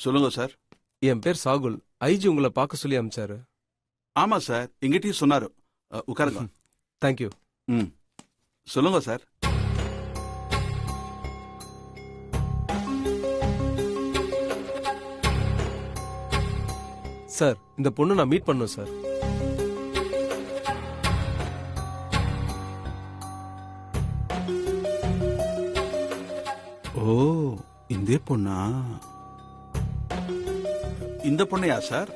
சொல்லுங்க சார். என் பேர் சாகுல். ஐஜி உங்களை பார்க்க சொல்லி அமிச்சாரு. ஆமா சார், எங்கிட்டயும் சொன்னாரு. உட்காருங்க. தேங்க்யூ. ம், சொல்லுங்க சார். சார், இந்த பொண்ணு நான் மீட் பண்ணும் சார். ஓ, இந்த பொண்ணா? இந்த பொண்ணையா சார்?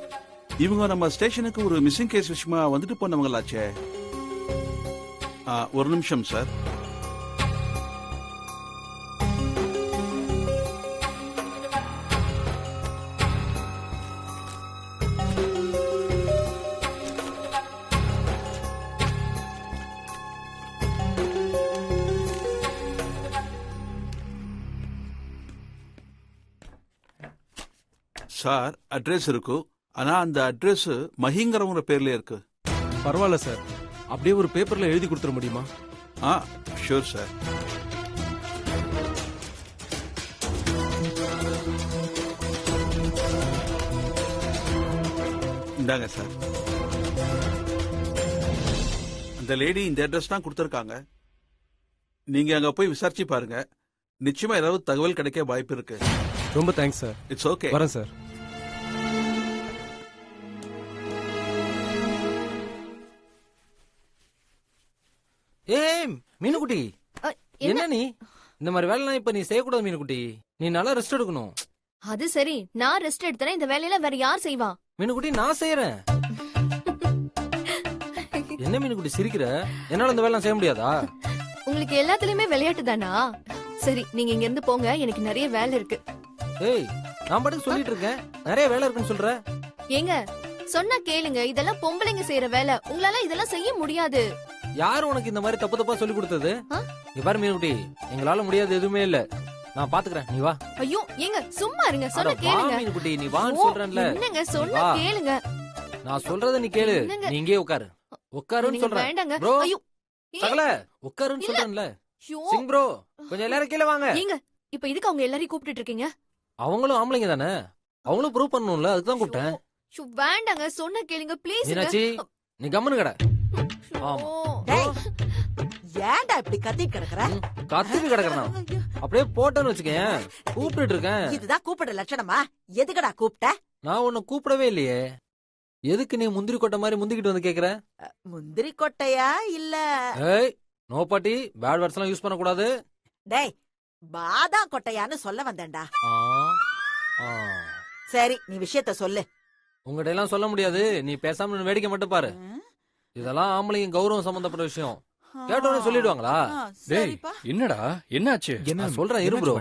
இவங்க நம்ம ஸ்டேஷனுக்கு ஒரு மிஸ்ஸிங் கேஸ் விஷயமா வந்துட்டு போனவங்களாச்சே. ஒரு நிமிஷம் சார். சார், அட்ரஸ் இருக்கு. ஆனா அந்த அட்ரஸ் மஹிங்கிறவங்க பேர்ல இருக்கு. பரவாயில்ல சார், அப்படியே ஒரு பேப்பர்ல எழுதி கொடுத்துட முடியுமா? Sure sir. இந்தாங்க சார். அந்த லேடி இந்த அட்ரஸ் தான் கொடுத்துருக்காங்க. நீங்க அங்க போய் விசாரிச்சு பாருங்க. நிச்சயமா ஏதாவது தகவல் கிடைக்க வாய்ப்பு இருக்கு. ரொம்ப தேங்க்ஸ் சார். It's okay. வரேன் சார். ஏய் மீனுக்குட்டி, என்ன நீ இந்த மாதிரி வேலைலாம் இப்ப நீ செய்யக்கூடாது மீனுக்குட்டி. நீ நல்லா ரெஸ்ட் எடுக்கணும். அது சரி, நான் ரெஸ்ட் எடுத்தேன். இந்த வேலையில வேற யார் செய்வா? மீனுக்குட்டி, நான் செய்யறேன். என்ன மீனுக்குட்டி சிரிக்கிற? என்னால இந்த வேலை செய்ய முடியாதா? உங்களுக்கு எல்லாத்துலயுமே விளையாட்டு தானா? சரி, நீங்க இங்க இருந்து போங்க, எனக்கு நிறைய வேலை இருக்கு. ஏய், நான் பாட்டுக்கு சொல்லிட்டு இருக்கேன், நிறைய வேலை இருக்குன்னு சொல்ற. ஏங்க, சொன்னா கேளுங்க. இதெல்லாம் பொம்பளைங்க செய்யற வேலை. உங்களால இதெல்லாம் செய்ய முடியாது. யாரு உனக்கு இந்த மாதிரி தப்பு தப்பா சொல்லி கொடுத்தது? நீ பாரு மீனுக்குட்டி, எங்களால முடியாது எதுவுமே இல்ல. நான் பாத்துக்கிறேன், நீ வா. ஐயோ ஏங்க, சும்மா இருங்க. சொன்னா வா கேளுங்க. மீனுக்குட்டி, நீ வான்னு சொல்றேன்ல. என்னங்க, சொன்னா கேளுங்க. நான் சொல்றத நீ கேளு. நீ இங்கே உட்காரு. உட்காருன்னு சொல்றேன். வேண்டாங்க. ப்ரோ, ஐயோ சகல உட்காருன்னு சொல்றேன்ல. ஐயோ. சிங் ப்ரோ, கொஞ்சம் எல்லாரும் கீழே வாங்க. ஏங்க, இப்ப இதுக்கு அவங்க எல்லாரையும் கூப்பிட்டு இருக்கீங்க? அவங்களும் ஆம்பளைங்க தானே, அவங்களும் ப்ரூவ் பண்ணணும்ல, அதுதான் கூப்பிட்டேன். வேண்டாங்க, சொன்னா கேளுங்க ப்ளீஸ். மீனாட்சி, நீ கம்முன்னு கடை. ஆமா. ஏன்டா இப்படி கத்திட்டு கிடக்குற? கத்திட்டு கிடக்குறேன். அப்படியே போட்டேன்னு வச்சுக்கேன். கூப்பிட்டு இருக்கேன். இதுதான் கூப்பிடுற லட்சணமா? எதுக்குடா கூப்பிட்ட? நான் உன்னை கூப்பிடவே இல்லையே. எதுக்கு நீ முந்திரி கொட்டை மாதிரி முந்திக்கிட்டு வந்து கேக்குற? முந்திரி கொட்டையா இல்ல? ஏய், நோ பாட்டி, பேட் வேர்ட்ஸ் எல்லாம் யூஸ் பண்ண கூடாது. டேய், பாதாம் கொட்டையான்னு சொல்ல வந்தேன்டா. ஆ, ஆ. சரி, நீ விஷயத்த சொல்லு. உங்ககிட்ட எல்லாம் சொல்ல முடியாது. நீ பேசாம வேடிக்கை மட்டும் பாரு. இதெல்லாம் ஆம்பளைங்க கௌரவம் சம்பந்தப்பட்ட விஷயம். கேட்டவனே சொல்லிடுவாங்களா? டேய், என்னடா என்னாச்சு? நான் சொல்றேன் இரு ப்ரோ.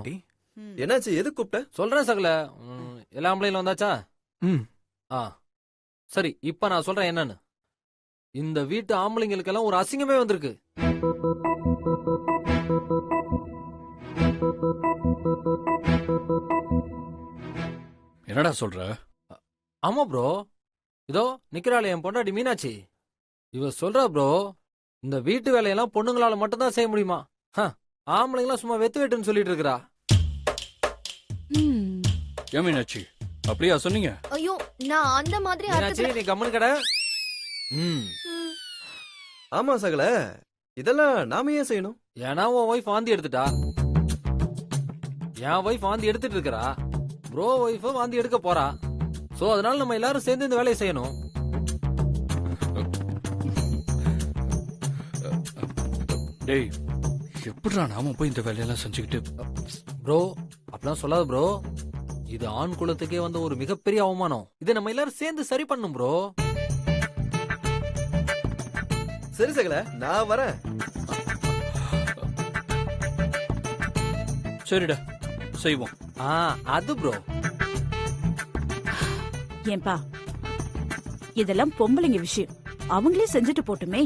என்னாச்சு? எது கூப்பிட்ட? சொல்றேன் சகல. எல்லா ஆம்பளைங்களும் வந்தாச்சா? ஆ சரி, இப்ப நான் சொல்றேன் என்னன்னு. இந்த வீட்டு ஆம்பளைங்களுக்கெல்லாம் ஒரு அசிங்கமே வந்திருக்கு. என்னடா சொல்ற? ஆமா ப்ரோ, இதோ நிக்கிறாளே என் பொண்டாட்டி மீனாட்சி. இவ சொல்றா ப்ரோ, இந்த வீட்டு வேலையெல்லாம் பொண்ணுங்களால மட்டும்தான் செய்ய முடியுமா? ஆம்பளைங்களாம் சும்மா வெத்து வெட்டுன்னு சொல்லிட்டு இருக்கா. மீனாட்சி, அப்படியா சொன்னீங்க? ஐயோ, நான் அந்த மாதிரி மீனாட்சி, நீ கம்மன் கடை. ஆமா சகல, இதெல்லாம் நாம ஏன் செய்யணும்? ஏன்னா உன் ஒய்ஃப் வாந்தி எடுத்துட்டா. என் ஒய்ஃப் வாந்தி எடுத்துட்டு இருக்கா. ப்ரோ ஒய்ஃப் வாந்தி எடுக்க போறா. சோ அதனால நம்ம எல்லாரும் சேர்ந்து இந்த வேலையை செய்யணும். டேய், எப்படிடா நாம போய் இந்த வேலையெல்லாம் செஞ்சுக்கிட்டு? ப்ரோ, அப்படிலாம் சொல்லாத ப்ரோ. இது ஆண் குலத்துக்கே வந்து ஒரு மிகப்பெரிய அவமானம். இதை நம்ம எல்லாரும் சேர்ந்து சரி பண்ணும் ப்ரோ. சரி சகல, நான் வரேன். சரிடா, செய்வோம். அது ப்ரோ. ஏன்பா, இதெல்லாம் பொம்பளைங்க விஷயம், அவங்களே செஞ்சுட்டு போட்டுமே.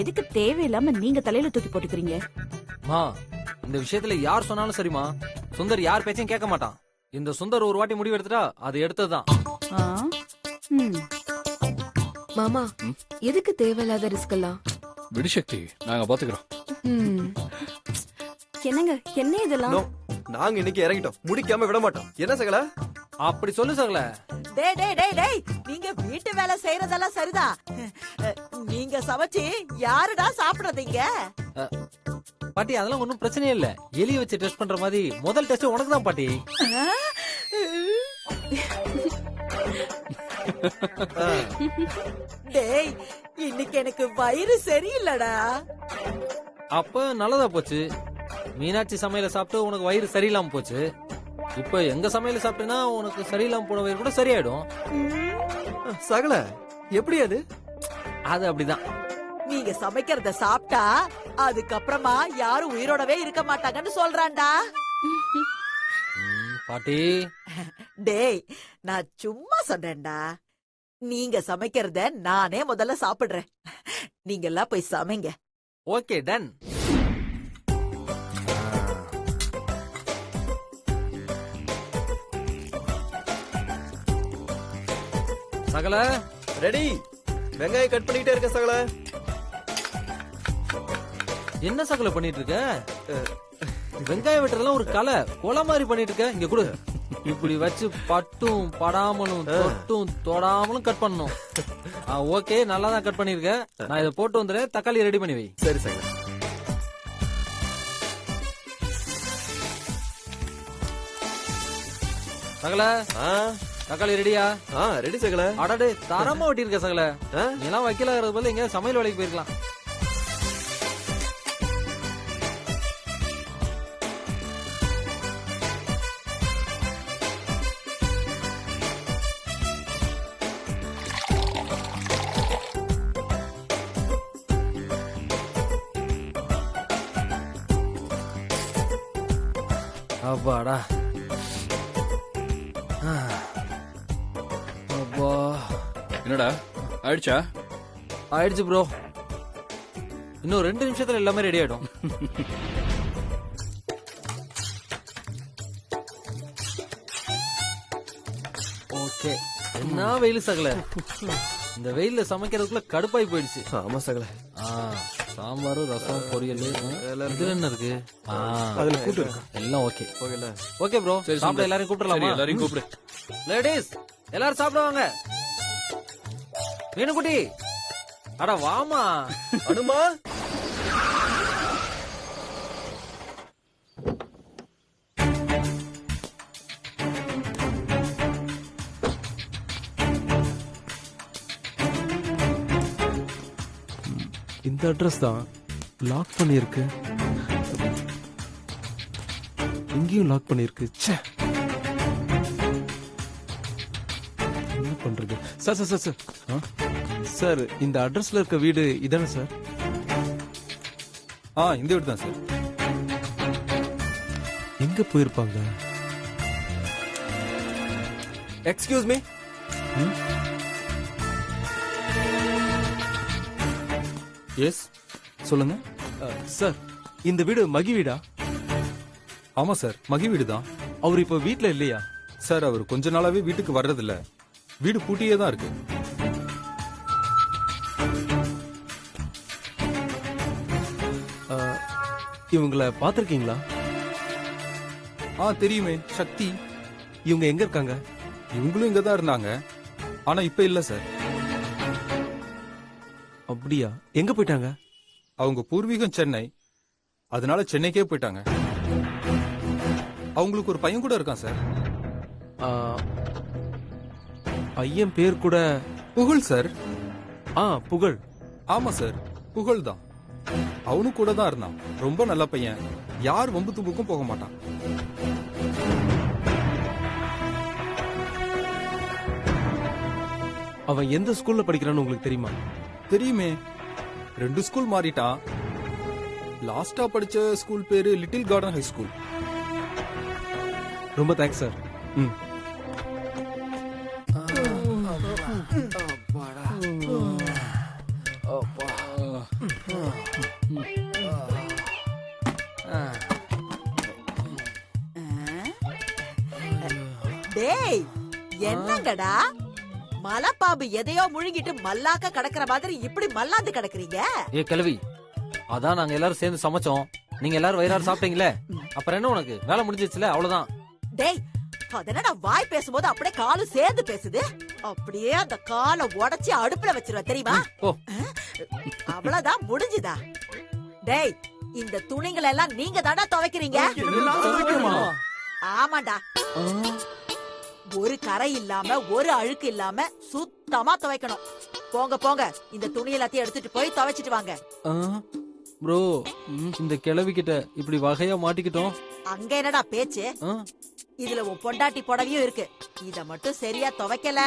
எதுக்கு தேவையில்லாம நீங்க தலையில தூக்கி போட்டுக்கிறீங்க? மா, இந்த விஷயத்துல யார் சொன்னாலும் சரிமா. சுந்தர் யார் பேச்சையும் கேட்க மாட்டான். இந்த சுந்தர் ஒரு வாட்டி முடிவு எடுத்துட்டா அது எடுத்ததுதான். மாமா, எதுக்கு தேவையில்லாத ரிஸ்க் எல்லாம்? விடுசக்தி, நாங்க பாத்துக்கிறோம். என்னங்க, என்ன இதெல்லாம்? நாங்க இன்னைக்கு இறங்கிட்டோம், முடிக்காம விட மாட்டோம். என்ன சகல? அப்படி சொல்லு சகல. டேய் டேய் டேய் டேய் நீங்க வீட்டு வேலை செய்யறதெல்லாம் சரிதான். நீங்க சமைச்சு யாருடா சாப்பிடுறதீங்க? பாட்டி அதெல்லாம் ஒண்ணும் பிரச்சனையே இல்ல. எலிய வச்சு டெஸ்ட் பண்ற மாதிரி முதல் டெஸ்ட் உனக்கு தான் பாட்டி. டேய் இன்னைக்கு எனக்கு வயிறு சரியில்லடா. அப்ப நல்லதா போச்சு. மீனாட்சி சமையல சாப்பிட்டு உனக்கு வயிறு சரியில்லாம போச்சு. இப்ப எங்க சமையல சாப்பிட்டேன்னா உனக்கு சரியில்லாம போன வயிறு கூட சரியாயிடும். சகல எப்படி அது? அது அப்படிதான். நீங்க சமைக்கிறத சாப்பிட்டா அதுக்கப்புறமா யாரும் உயிரோடவே இருக்க மாட்டாங்கன்னு சொல்றான்டா. பாட்டி டேய் நான் சும்மா சொன்னேன்டா. நீங்க சமைக்கிறத நானே முதல்ல சாப்பிடுறேன். நீங்க எல்லாம் போய் சமைங்க. Okay done. சகல ரெடி. வெங்காயம் கட் பண்ணிட்டே இருக்க சகல. என்ன சகல பண்ணிட்டு இருக்க? வெங்காயம் வெட்டுறதுலாம் ஒரு கலை. கொலை மாதிரி பண்ணிட்டு இருக்க. இங்க கொடு. இப்படி வச்சு பட்டும் படாமலும் தொட்டும் தொடாமலும் கட் பண்ணணும். ஓகே நல்லா தான் கட் பண்ணிருக்க. நான் இதை போட்டு வந்துடுறேன். தக்காளி ரெடி பண்ணி வை. சரி சகல. சகல தக்காளி ரெடியா? ரெடி சகல. அடடே தரமா வெட்டிருக்க சகல. ஆ? நீ எல்லாம் வைக்கல போல எங்க சமையல் வேலைக்கு போயிருக்கலாம். அப்பாடா. அப்பா என்னடா ஆயிடுச்சா? ஆயிடுச்சு ப்ரோ. இன்னும் 2 நிமிஷத்துல எல்லாமே ரெடி ஆயிடும். ஓகே. என்ன வெயில் சகல. இந்த வெயில்ல சமைக்கிறதுக்குள்ள கடுப்பாய் போயிடுச்சு. ஆமா சகல. சாம்பார் ரசம் பொரியல் இதுல என்ன இருக்கு? அதுல கூட்டு இருக்கு. எல்லாம் ஓகே. ஓகேல. Okay bro. சரி, சாப்பிட எல்லாரையும் கூப்பிடலாமா? சரி, எல்லாரையும் கூப்பிடு. லேடிஸ் எல்லாரும் சாப்பிடுவாங்க. மீனுக்குட்டி அட வாமா. அனுமா இந்த அட்ரஸ் தான் லாக் பண்ணிருக்கு. இங்கேயும் லாக் பண்ணிருக்கு. ச்சே, என்ன பண்றது? Sir sir sir sir sir இந்த அட்ரஸ்ல இருக்க வீடு இதானே சார்? இந்த வீடு தான் சார். எங்க போயிருப்பாங்க? Excuse me. எஸ் சொல்லுங்க. சார் இந்த வீடு மகி வீடா? ஆமா சார், மகி வீடு தான். அவர் இப்ப வீட்ல இல்லையா? சார் அவர் கொஞ்ச நாளாவே வீட்டுக்கு வர்றதில்ல. வீடு பூட்டியே தான் இருக்கு. இவங்கள பாத்திருக்கீங்களா? தெரியுமே, சக்தி. இவங்க எங்க இருக்காங்க? இவங்களும் இங்க தான் இருந்தாங்க. ஆனா இப்ப இல்ல சார். அப்படியா? எங்க போயிட்டாங்க? அவங்க பூர்வீகம் சென்னை. அதனால சென்னைக்கே போயிட்டாங்க. அவங்களுக்கு ஒரு பையன் கூட இருக்கான் சார். பையன் பேர் கூட புகழ் சார். புகழ். ஆமா சார், புகழ் தான். அவனும் கூட தான் இருந்தான். ரொம்ப நல்ல பையன். யார் வம்பு தும்புக்கும் போக மாட்டான். அவன் எந்த ஸ்கூல்ல படிக்கிறான்னு உங்களுக்கு தெரியுமா? தெரியுமே, 2 ஸ்கூல் மாறிட்டான். லாஸ்டா படிச்ச ஸ்கூல் பேரு லிட்டில் கார்டன் ஹை ஸ்கூல். ரொம்ப தேங்க்ஸ் சார். டேய் என்னங்கடா மலைப்பாம்பு எதையோ முழுங்கிட்டு மல்லாக்க கடக்கிற மாதிரி இப்படி மல்லாந்து கிடக்குறீங்க? ஏ கிழவி, அதான் நாங்க எல்லாரும் சேர்ந்து சமைச்சோம். நீங்க எல்லாரும் வயிறார சாப்பிட்டீங்களே, அப்புறம் என்ன உனக்கு வேலை முடிஞ்சிச்சுல? அவ்வளவுதான். டேய் அதனடா வாய் பேசும்போது அப்படியே காலும் சேர்ந்து பேசுது. அப்படியே அந்த காலை உடைச்சி அடுப்புல வச்சிருவேன் தெரியுமா? ஓ. அவ்வளவுதான் முடிஞ்சுதா? டேய், இந்த துணிகளை எல்லாம் நீங்க தானே துவைக்கிறீங்க? ஆமாண்டா. ஒரு கரை இல்லாம ஒரு அழுக்கு இல்லாம சுத்தமா துவைக்கணும். போங்க போங்க, இந்த துணி எல்லாத்தையும் எடுத்துட்டு போய் துவைச்சிட்டு வாங்க. ப்ரோ, இந்த கிழவிக்கிட்ட இப்படி வகையா மாட்டிக்கிட்டோம். அங்க என்னடா பேச்சு? இதுல உன் பொண்டாட்டி புடவையும் இருக்கு. இத மட்டும் சரியா துவைக்கல,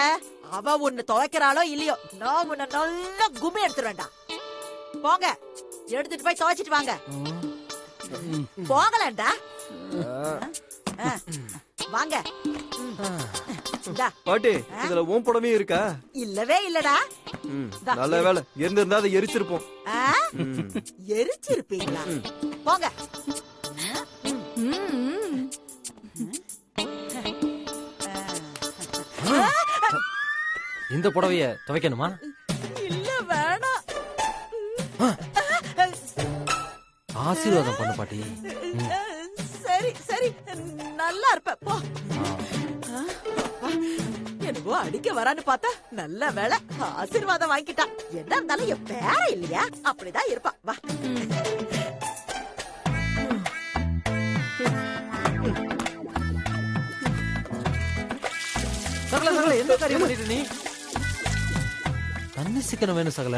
அவ உன்னை துவைக்கிறாளோ இல்லையோ, நான் உன்னை நல்லா கும்மி எடுத்துருவேன்டா. போங்க, எடுத்துட்டு போய் துவைச்சிட்டு வாங்க. போகலண்டா. வாங்க. இந்தா. பாட்டி இதுல உன் புடவையும் இருக்கா? இல்லவே இல்லடா. நல்ல வேலை, இருந்திருந்தா அதை எரிச்சிருப்போம். எரிச்சிருப்பீங்களா? போங்க. இந்த புடவைய துவைக்கணுமா? இல்ல வேணாம். ஆசீர்வாதம் பண்ணு பாட்டி. சரி சரி, நல்லா இருப்ப போ. என்னவோ அடிக்க வரான்னு பார்த்தா நல்ல வேலை ஆசீர்வாதம் வாங்கிட்டா. என்ன இருந்தாலும் என் பேர இல்லையா, அப்படிதான் இருப்பா. வா. சகல சகல, எந்த காரியம் பண்ணிட்டு நீ? தண்ணி சிக்கனம் வேணும் சகல.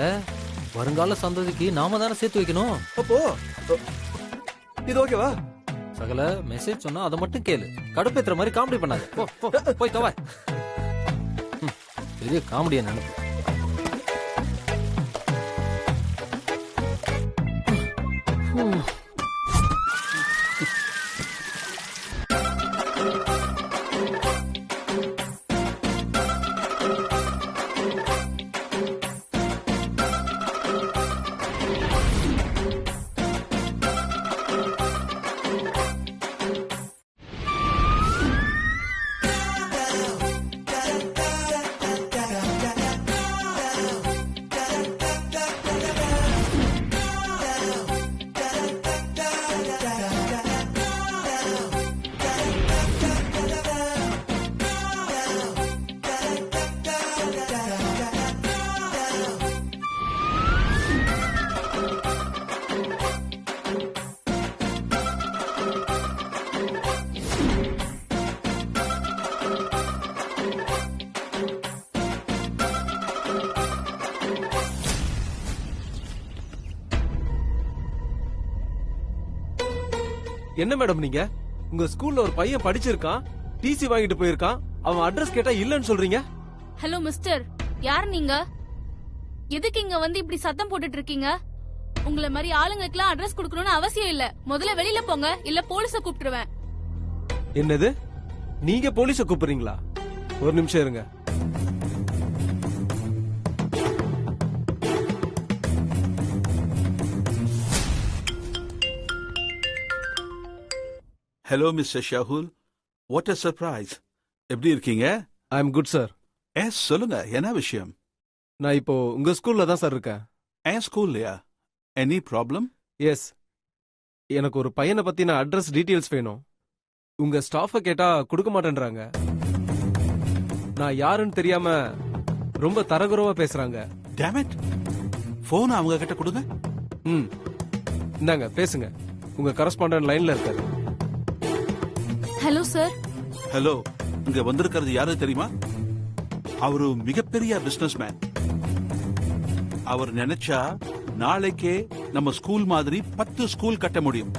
வருங்கால சந்ததிக்கு நாம தானே சேர்த்து வைக்கணும். அப்போ இது ஓகேவா? சகல, மெசேஜ் சொன்னா அதை மட்டும் கேளு. கடுப்பேத்துற மாதிரி காமெடி பண்ணாத. போ போ, போய் தவ. பெரிய காமெடியா நினைப்பு. என்ன மேடம் நீங்க? உங்க ஸ்கூல்ல ஒரு பையன் படிச்சிருக்கான், டிசி வாங்கிட்டு போயிருக்கான். அவன் அட்ரஸ் கேட்டா இல்லன்னு சொல்றீங்க. ஹலோ மிஸ்டர், யார் நீங்க? எதுக்கு இங்க வந்து இப்படி சத்தம் போட்டுட்டு இருக்கீங்க? உங்களை மாதிரி ஆளுங்களுக்குலாம் அட்ரஸ் கொடுக்கணும்னு அவசியம் இல்ல. முதல்ல வெளியில போங்க, இல்ல போலீஸ கூப்பிட்டுருவேன். என்னது? நீங்க போலீஸ கூப்பிடுறீங்களா? ஒரு நிமிஷம் இருங்க. Hello mister Shahul, what a surprise. எப்படி இருக்கீங்க? I am good sir. Yes, சொல்லுங்க, என்ன விஷயம்? நான் இப்போ உங்க ஸ்கூல்ல தான் சார் இருக்கேன். என் ஸ்கூல்லையா? Any problem? எஸ், எனக்கு ஒரு பையனை பத்தின அட்ரஸ் டீடைல்ஸ் வேணும். உங்க ஸ்டாஃப கேட்டா கொடுக்க மாட்டேன்றாங்க. நான் யாருன்னு தெரியாம ரொம்ப தரகுறவா பேசுறாங்க. டேம் இட், போன் அவங்க கிட்ட கொடுங்க. இந்தாங்க பேசுங்க. உங்க கரஸ்பாண்டன்ட் லைன்ல இருக்காரு. Hello sir. ஹலோ, இங்க வந்திருக்கிறது யாரு தெரியுமா? அவரு மிகப்பெரிய பிசினஸ் மேன். அவர் நினைச்சா நாளைக்கே நம்ம ஸ்கூல் மாதிரி 10 ஸ்கூல் கட்ட முடியும்.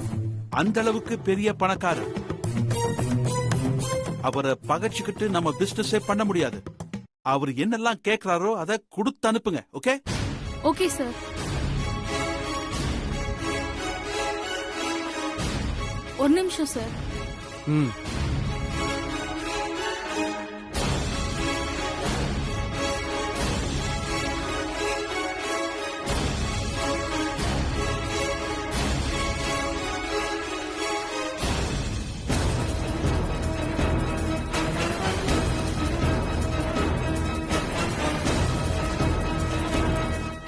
அந்த அளவுக்கு பெரிய பணக்காரர். அவரை பகச்சுக்கிட்டு நம்ம பிசினஸே பண்ண முடியாது. அவர் என்னெல்லாம் கேட்கிறாரோ அதை கொடுத்து அனுப்புங்க. ஓகே? Okay sir. ஒரு நிமிஷம் சார்.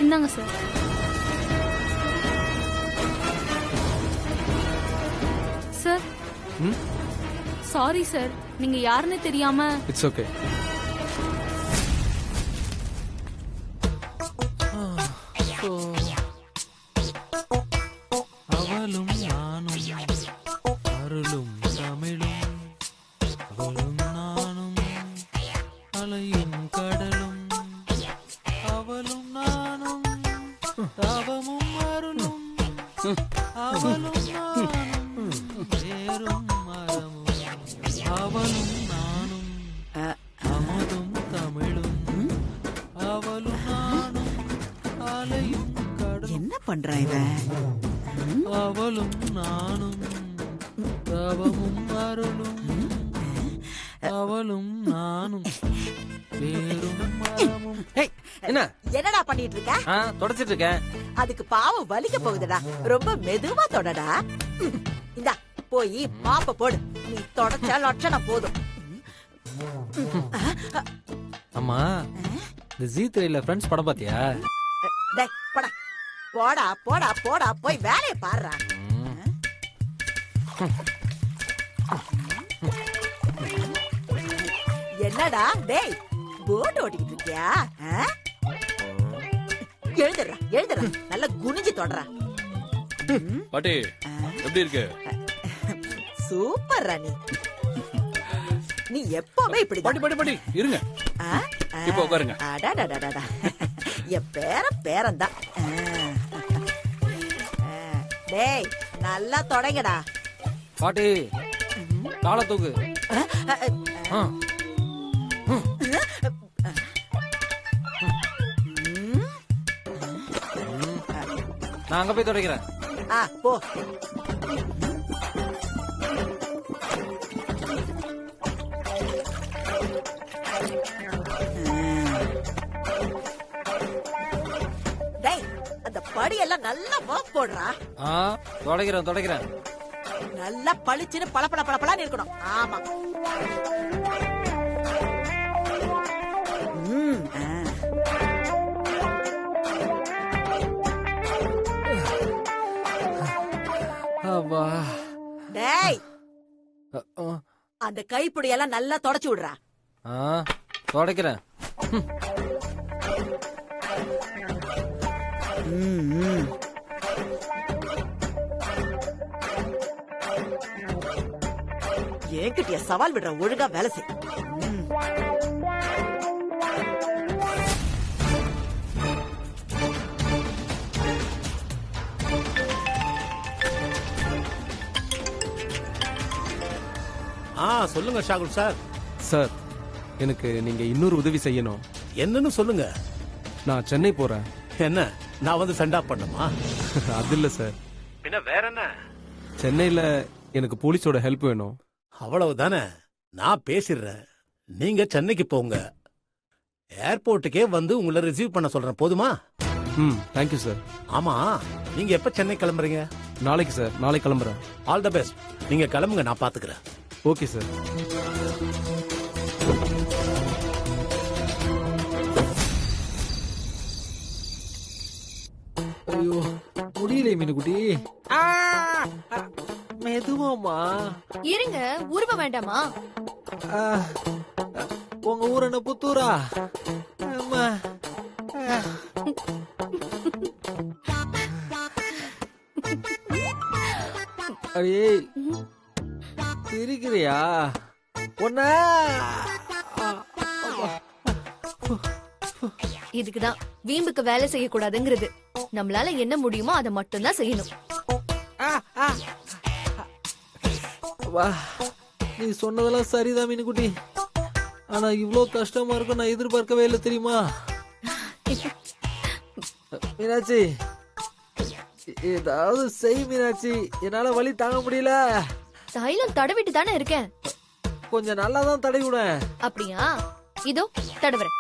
இந்தாங்க சார். சார் சாரி சார், நீங்க யாருன்னு தெரியாம. It's okay. அவளும் நானும் அருளும் தமிழும், அவளும் நானும் அலையும் கடலும், அவளும் நானும் தவமும் அருளும், அவளும் நானும் வேறும் மரமும், அவளும் நானும் அமுதும் தமிழும், அவளும் நானும் அலையும் கடலும், என்ன பண்றான் இவன்? அவளும் நானும் தவமும் அருளும், அவளும் நானும் வேறும் மரமும். என்ன என்னடா பண்ணிட்டு இருக்க? தொடச்சிட்டு இருக்கேன். அதுக்கு பாவம் வலிக்க போகுதுடா, ரொம்ப மெதுவா தொடடா. இந்தா போய் மாப்ப போடு, நீ தொடச்சா லட்சணம் போதும். அம்மா, இந்த ஜீ3ல ஃப்ரெண்ட்ஸ் படம் பாத்தியா? டேய் போடா போடா போடா போடா, போய் வேலையை பாருடா. என்னடா டேய், போர்டு ஓட்டிக்கிட்டு இருக்கியா? எழுதுறா எழுதுறா, நல்லா குனிஞ்சு தொடறா. பாட்டி எப்படி இருக்கு? சூப்பர் ராணி, நீ எப்பவுமே இப்படி பாட்டி பாட்டி பாட்டி இருங்க, இப்ப உட்காருங்க. அடாடாடாடா, என் பேரன் தான். டேய் நல்லா தொடங்கடா. பாட்டி காலை தூக்கு. நான் அங்க போய் தொடக்கிறேன். போ. டேய் அந்த படியெல்லாம் நல்லா மாப் போடுறா. தொடக்கிறேன். நல்லா பளிச்சுன்னு பளபள பளபளன்னு இருக்கணும். ஆமா. டேய் அந்த கைப்பிடியெல்லாம் நல்லா தொடச்சு விடுறா. தொடக்கிறேன். ஏங்கிட்டிய சவால் விடுற, ஒழுங்கா வேலை செய். சொல்லுங்க ஷாகுல் சார். சார், எனக்கு நீங்க இன்னொரு உதவி செய்யணும். என்னன்னு சொல்லுங்க. நான் சென்னை போறேன். என்ன, நான் வந்து சென்ட் ஆஃப் பண்ணுமா? அது இல்ல சார். பின்ன வேற என்ன? சென்னையில எனக்கு போலீஸோட ஹெல்ப் வேணும். அவ்வளவுதானே, நான் பேசிடுறேன். நீங்க சென்னைக்கு போங்க, ஏர்போர்ட்டுக்கே வந்து உங்களை ரிசீவ் பண்ண சொல்றேன். போதுமா? Thank you sir. ஆமா, நீங்க எப்ப சென்னை கிளம்புறீங்க? நாளைக்கு சார், நாளைக்கு கிளம்புறேன். All the best. நீங்க கிளம்புங்க, நான் பாத்துக்கிறேன். Okay sir. ஐயோ முடியல மீனுக்குட்டி. மெதுவாமா. இருங்க, உருவ வேண்டாமா? உங்க ஊர் என்ன புத்தூரா? ஆமா. அடே சிரிக்கிறியா? ஒன்ன இதுக்குதான் வீம்புக்கு வேலை செய்யக்கூடாதுங்கிறது. நம்மளால என்ன முடியுமோ அதை மட்டும் தான் செய்யணும். நீ சொன்னதெல்லாம் சரிதான் மீனுக்குட்டி. ஆனா இவ்ளோ கஷ்டமா இருக்கும் நான் எதிர்பார்க்கவே இல்லை, தெரியுமா? மீனாட்சி, ஏதாவது செய் மீனாட்சி, என்னால வலி தாங்க முடியல. தைலம் தடவிட்டு தானே இருக்கேன். கொஞ்சம் நல்லாதான் தடவி விட. அப்படியா? இதோ தடவுறேன்.